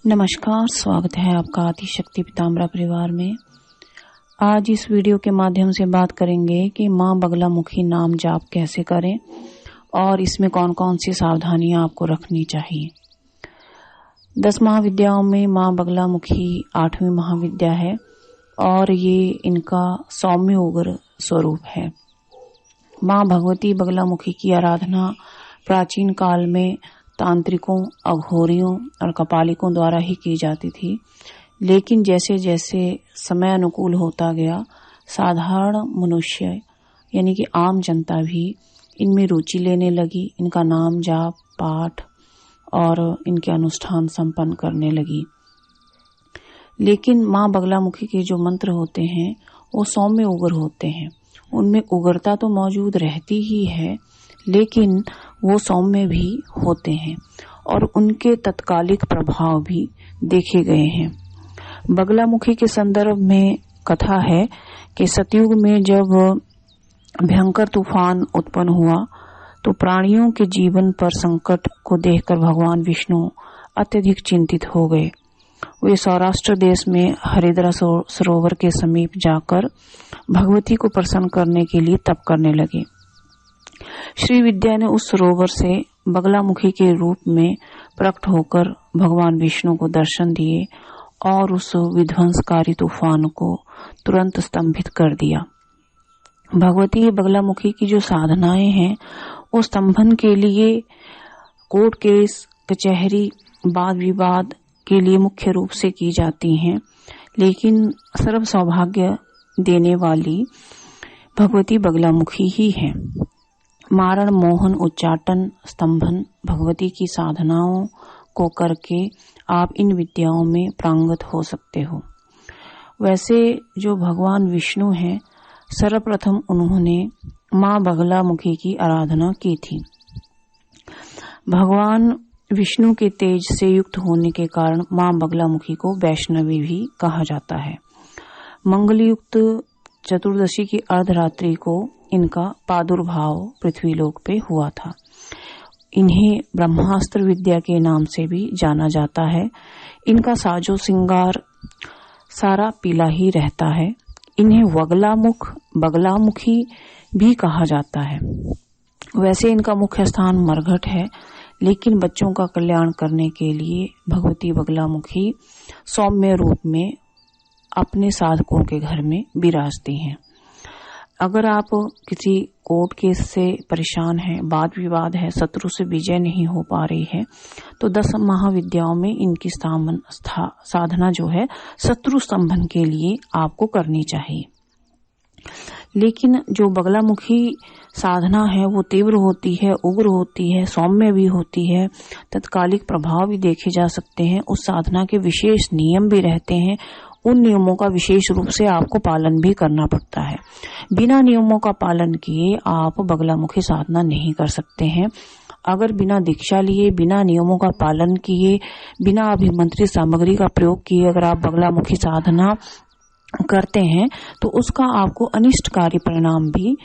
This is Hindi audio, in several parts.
नमस्कार, स्वागत है आपका आदिशक्ति पीताम्बरा परिवार में। आज इस वीडियो के माध्यम से बात करेंगे कि माँ बगलामुखी नाम जाप कैसे करें और इसमें कौन कौन सी सावधानियां आपको रखनी चाहिए। 10 महाविद्याओं में माँ बगलामुखी 8वीं महाविद्या है और ये इनका सौम्य उग्र स्वरूप है। माँ भगवती बगलामुखी की आराधना प्राचीन काल में तांत्रिकों, अघोरियों और कपालिकों द्वारा ही की जाती थी, लेकिन जैसे जैसे समय अनुकूल होता गया, साधारण मनुष्य यानी कि आम जनता भी इनमें रुचि लेने लगी। इनका नाम जाप, पाठ और इनके अनुष्ठान संपन्न करने लगी। लेकिन माँ बगलामुखी के जो मंत्र होते हैं वो सौम्य उग्र होते हैं। उनमें उग्रता तो मौजूद रहती ही है, लेकिन वो सौम्य भी होते हैं और उनके तत्कालिक प्रभाव भी देखे गए हैं। बगलामुखी के संदर्भ में कथा है कि सतयुग में जब भयंकर तूफान उत्पन्न हुआ तो प्राणियों के जीवन पर संकट को देखकर भगवान विष्णु अत्यधिक चिंतित हो गए। वे सौराष्ट्र देश में हरिद्रा सरोवर के समीप जाकर भगवती को प्रसन्न करने के लिए तप करने लगे। श्री विद्या ने उस सरोवर से बगलामुखी के रूप में प्रकट होकर भगवान विष्णु को दर्शन दिए और उस विध्वंसकारी तूफान को तुरंत स्तंभित कर दिया। भगवती बगलामुखी की जो साधनाएं हैं वो स्तंभन के लिए कोर्ट केस, कचहरी, वाद विवाद के लिए मुख्य रूप से की जाती हैं, लेकिन सर्व सौभाग्य देने वाली भगवती बगलामुखी ही है। मारण, मोहन, उच्चाटन, स्तंभन भगवती की साधनाओं को करके आप इन विद्याओं में प्रांगत हो सकते हो। वैसे जो भगवान विष्णु हैं, सर्वप्रथम उन्होंने माँ बगलामुखी की आराधना की थी। भगवान विष्णु के तेज से युक्त होने के कारण माँ बगलामुखी को वैष्णवी भी कहा जाता है। मंगलयुक्त चतुर्दशी की अर्धरात्रि को इनका प्रादुर्भाव पृथ्वीलोक पे हुआ था। इन्हें ब्रह्मास्त्र विद्या के नाम से भी जाना जाता है। इनका साजो सिंगार सारा पीला ही रहता है। इन्हें बगलामुखी भी कहा जाता है। वैसे इनका मुख्य स्थान मरघट है, लेकिन बच्चों का कल्याण करने के लिए भगवती बगलामुखी सौम्य रूप में अपने साधकों के घर में विराजती हैं। अगर आप किसी कोर्ट केस से परेशान हैं, वाद विवाद है, शत्रु से विजय नहीं हो पा रही है, तो 10 महाविद्याओं में इनकी साधना जो है शत्रु स्तंभन के लिए आपको करनी चाहिए। लेकिन जो बगलामुखी साधना है वो तीव्र होती है, उग्र होती है, सौम्य भी होती है, तत्कालिक प्रभाव भी देखे जा सकते हैं। उस साधना के विशेष नियम भी रहते हैं। उन नियमों का विशेष रूप से आपको पालन भी करना पड़ता है। बिना नियमों का पालन किए आप बगलामुखी साधना नहीं कर सकते हैं। अगर बिना दीक्षा लिए, बिना नियमों का पालन किए, बिना अभिमंत्रित सामग्री का प्रयोग किए अगर आप बगलामुखी साधना करते हैं तो उसका आपको अनिष्टकारी परिणाम भी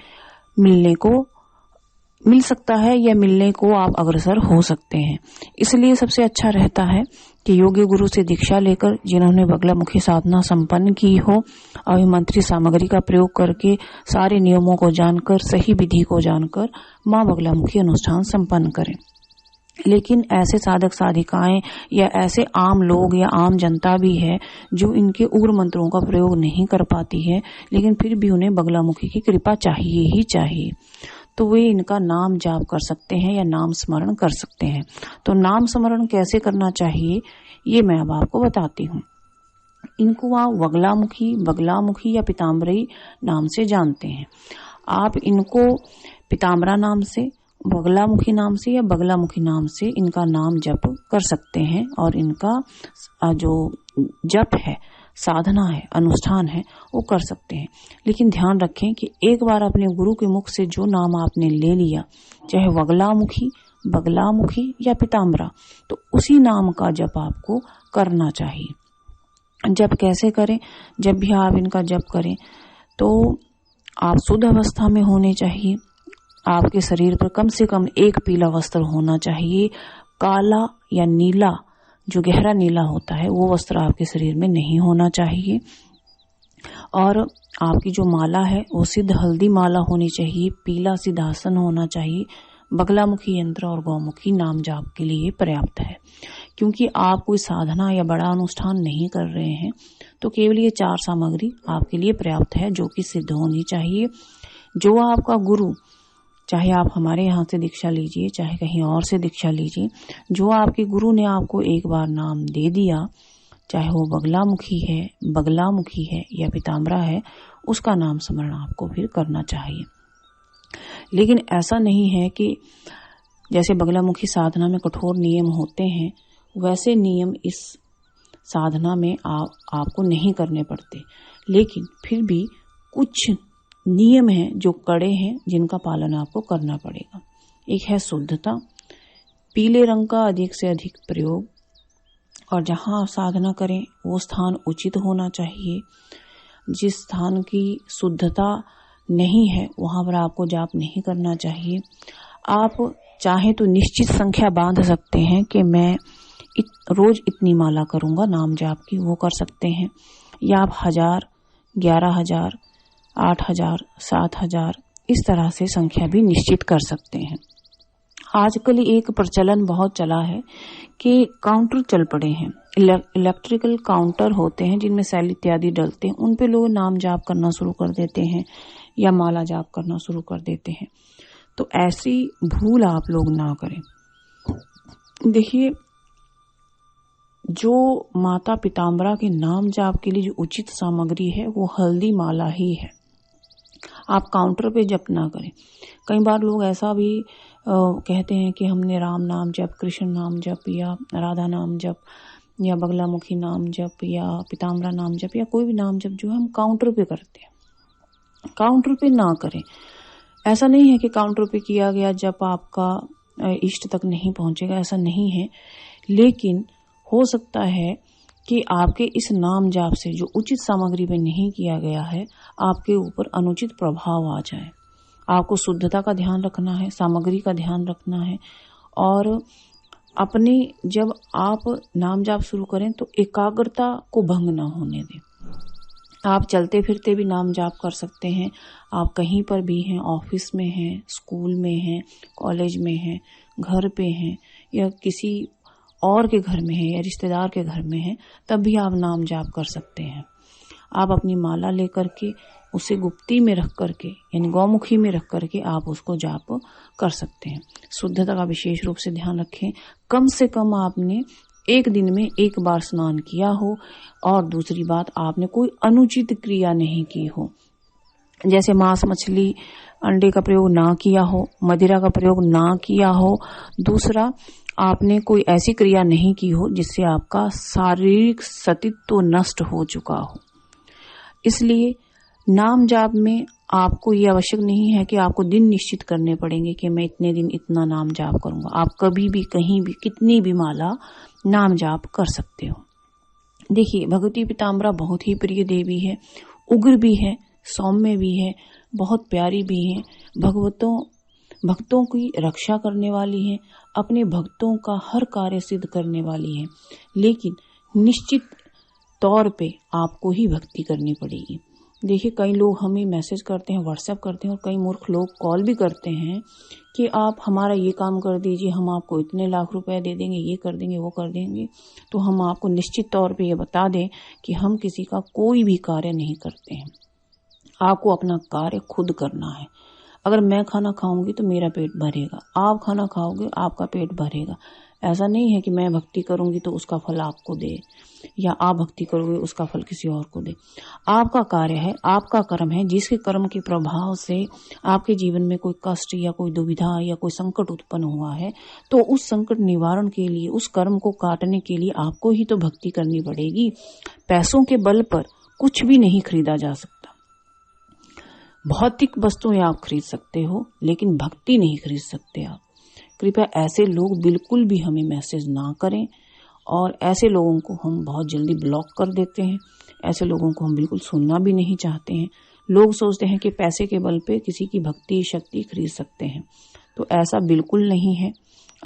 मिल सकता है या मिलने को आप अग्रसर हो सकते हैं। इसलिए सबसे अच्छा रहता है कि योग्य गुरु से दीक्षा लेकर, जिन्होंने बगलामुखी साधना संपन्न की हो, अभिमंत्रित सामग्री का प्रयोग करके सारे नियमों को जानकर, सही विधि को जानकर माँ बगलामुखी अनुष्ठान संपन्न करें। लेकिन ऐसे साधक साधिकाएं या ऐसे आम लोग या आम जनता भी है जो इनके उग्र मंत्रों का प्रयोग नहीं कर पाती है, लेकिन फिर भी उन्हें बगलामुखी की कृपा चाहिए ही चाहिए, तो वे इनका नाम जाप कर सकते हैं या नाम स्मरण कर सकते हैं। तो नाम स्मरण कैसे करना चाहिए ये मैं अब आपको बताती हूँ। इनको आप बगलामुखी या पीताम्बरी नाम से जानते हैं। आप इनको पीताम्बरा नाम से, बगलामुखी नाम से या बगलामुखी नाम से इनका नाम जप कर सकते हैं और इनका जो जप है, साधना है, अनुष्ठान है, वो कर सकते हैं। लेकिन ध्यान रखें कि एक बार अपने गुरु के मुख से जो नाम आपने ले लिया, चाहे बगलामुखी या पीताम्बरा, तो उसी नाम का जप आपको करना चाहिए। जप कैसे करें? जब भी आप इनका जप करें तो आप शुद्ध अवस्था में होने चाहिए। आपके शरीर पर कम से कम एक पीला वस्त्र होना चाहिए। काला या नीला जो गहरा नीला होता है वो वस्त्र आपके शरीर में नहीं होना चाहिए। और आपकी जो माला है वो सिद्ध हल्दी माला होनी चाहिए, पीला सिद्धासन होना चाहिए। बगलामुखी यंत्र और गौमुखी नाम जाप के लिए पर्याप्त है। क्योंकि आप कोई साधना या बड़ा अनुष्ठान नहीं कर रहे हैं तो केवल ये 4 सामग्री आपके लिए पर्याप्त है, जो कि सिद्ध होनी चाहिए। जो आपका गुरु, चाहे आप हमारे यहाँ से दीक्षा लीजिए चाहे कहीं और से दीक्षा लीजिए, जो आपके गुरु ने आपको एक बार नाम दे दिया, चाहे वो बगलामुखी है या पीताम्बरा है, उसका नाम स्मरण आपको फिर करना चाहिए। लेकिन ऐसा नहीं है कि जैसे बगलामुखी साधना में कठोर नियम होते हैं वैसे नियम इस साधना में आपको नहीं करने पड़ते। लेकिन फिर भी कुछ नियम हैं जो कड़े हैं, जिनका पालन आपको करना पड़ेगा। एक है शुद्धता, पीले रंग का अधिक से अधिक प्रयोग, और जहां आप साधना करें वो स्थान उचित होना चाहिए। जिस स्थान की शुद्धता नहीं है वहां पर आपको जाप नहीं करना चाहिए। आप चाहे तो निश्चित संख्या बांध सकते हैं कि मैं रोज इतनी माला करूंगा नाम जाप की, वो कर सकते हैं। या आप 1000, 11,000, 8,000, 7,000 इस तरह से संख्या भी निश्चित कर सकते हैं। आजकल एक प्रचलन बहुत चला है कि काउंटर चल पड़े हैं, इलेक्ट्रिकल काउंटर होते हैं जिनमें सेल इत्यादि डलते हैं, उन पे लोग नाम जाप करना शुरू कर देते हैं या माला जाप करना शुरू कर देते हैं। तो ऐसी भूल आप लोग ना करें। देखिए, जो माता पीताम्बरा के नाम जाप के लिए जो उचित सामग्री है वो हल्दी माला ही है। आप काउंटर पे जप ना करें। कई बार लोग ऐसा भी कहते हैं कि हमने राम नाम जप, कृष्ण नाम जप या राधा नाम जप या बगलामुखी नाम जप या पीताम्बरा नाम जप या कोई भी नाम जप जो है हम काउंटर पे करते हैं। काउंटर पे ना करें। ऐसा नहीं है कि काउंटर पे किया गया जप आपका इष्ट तक नहीं पहुंचेगा, ऐसा नहीं है। लेकिन हो सकता है कि आपके इस नाम जाप से जो उचित सामग्री में नहीं किया गया है आपके ऊपर अनुचित प्रभाव आ जाए। आपको शुद्धता का ध्यान रखना है, सामग्री का ध्यान रखना है, और अपने जब आप नाम जाप शुरू करें तो एकाग्रता को भंग ना होने दें। आप चलते फिरते भी नाम जाप कर सकते हैं। आप कहीं पर भी हैं, ऑफिस में हैं, स्कूल में हैं, कॉलेज में हैं, घर पे हैं या किसी और के घर में है या रिश्तेदार के घर में है, तब भी आप नाम जाप कर सकते हैं। आप अपनी माला लेकर के उसे गुप्ती में रख करके यानी गौमुखी में रख करके आप उसको जाप कर सकते हैं। शुद्धता का विशेष रूप से ध्यान रखें। कम से कम आपने एक दिन में एक बार स्नान किया हो, और दूसरी बात आपने कोई अनुचित क्रिया नहीं की हो, जैसे मांस मछली अंडे का प्रयोग ना किया हो, मदिरा का प्रयोग ना किया हो। दूसरा, आपने कोई ऐसी क्रिया नहीं की हो जिससे आपका शारीरिक सतीत्व नष्ट हो चुका हो। इसलिए नाम जाप में आपको ये आवश्यक नहीं है कि आपको दिन निश्चित करने पड़ेंगे कि मैं इतने दिन इतना नाम जाप करूंगा। आप कभी भी कहीं भी कितनी भी माला नाम जाप कर सकते हो। देखिए, भगवती पीताम्बरा बहुत ही प्रिय देवी है, उग्र भी है, सौम्य भी है, बहुत प्यारी भी है, भक्तों की रक्षा करने वाली है, अपने भक्तों का हर कार्य सिद्ध करने वाली है। लेकिन निश्चित तौर पे आपको ही भक्ति करनी पड़ेगी। देखिए, कई लोग हमें मैसेज करते हैं, व्हाट्सएप करते हैं, और कई मूर्ख लोग कॉल भी करते हैं कि आप हमारा ये काम कर दीजिए, हम आपको इतने लाख रुपए दे देंगे, ये कर देंगे, वो कर देंगे। तो हम आपको निश्चित तौर पे ये बता दें कि हम किसी का कोई भी कार्य नहीं करते हैं। आपको अपना कार्य खुद करना है। अगर मैं खाना खाऊंगी तो मेरा पेट भरेगा, आप खाना खाओगे आपका पेट भरेगा। ऐसा नहीं है कि मैं भक्ति करूंगी तो उसका फल आपको दे, या आप भक्ति करोगे उसका फल किसी और को दे। आपका कार्य है, आपका कर्म है, जिसके कर्म के प्रभाव से आपके जीवन में कोई कष्ट या कोई दुविधा या कोई संकट उत्पन्न हुआ है, तो उस संकट निवारण के लिए, उस कर्म को काटने के लिए आपको ही तो भक्ति करनी पड़ेगी। पैसों के बल पर कुछ भी नहीं खरीदा जा सकता। भौतिक वस्तुएं आप खरीद सकते हो, लेकिन भक्ति नहीं खरीद सकते आप। कृपया ऐसे लोग बिल्कुल भी हमें मैसेज ना करें, और ऐसे लोगों को हम बहुत जल्दी ब्लॉक कर देते हैं। ऐसे लोगों को हम बिल्कुल सुनना भी नहीं चाहते हैं। लोग सोचते हैं कि पैसे के बल पे किसी की भक्ति शक्ति खरीद सकते हैं, तो ऐसा बिल्कुल नहीं है।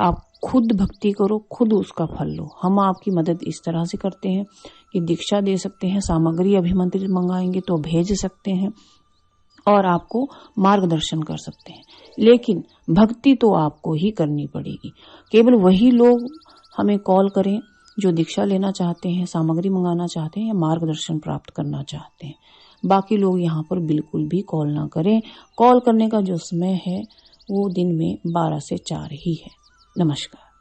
आप खुद भक्ति करो, खुद उसका फल लो। हम आपकी मदद इस तरह से करते हैं कि दीक्षा दे सकते हैं, सामग्री अभिमंत्रित मंगाएंगे तो भेज सकते हैं और आपको मार्गदर्शन कर सकते हैं। लेकिन भक्ति तो आपको ही करनी पड़ेगी। केवल वही लोग हमें कॉल करें जो दीक्षा लेना चाहते हैं, सामग्री मंगाना चाहते हैं या मार्गदर्शन प्राप्त करना चाहते हैं। बाकी लोग यहाँ पर बिल्कुल भी कॉल ना करें। कॉल करने का जो समय है वो दिन में 12 से 4 ही है। नमस्कार।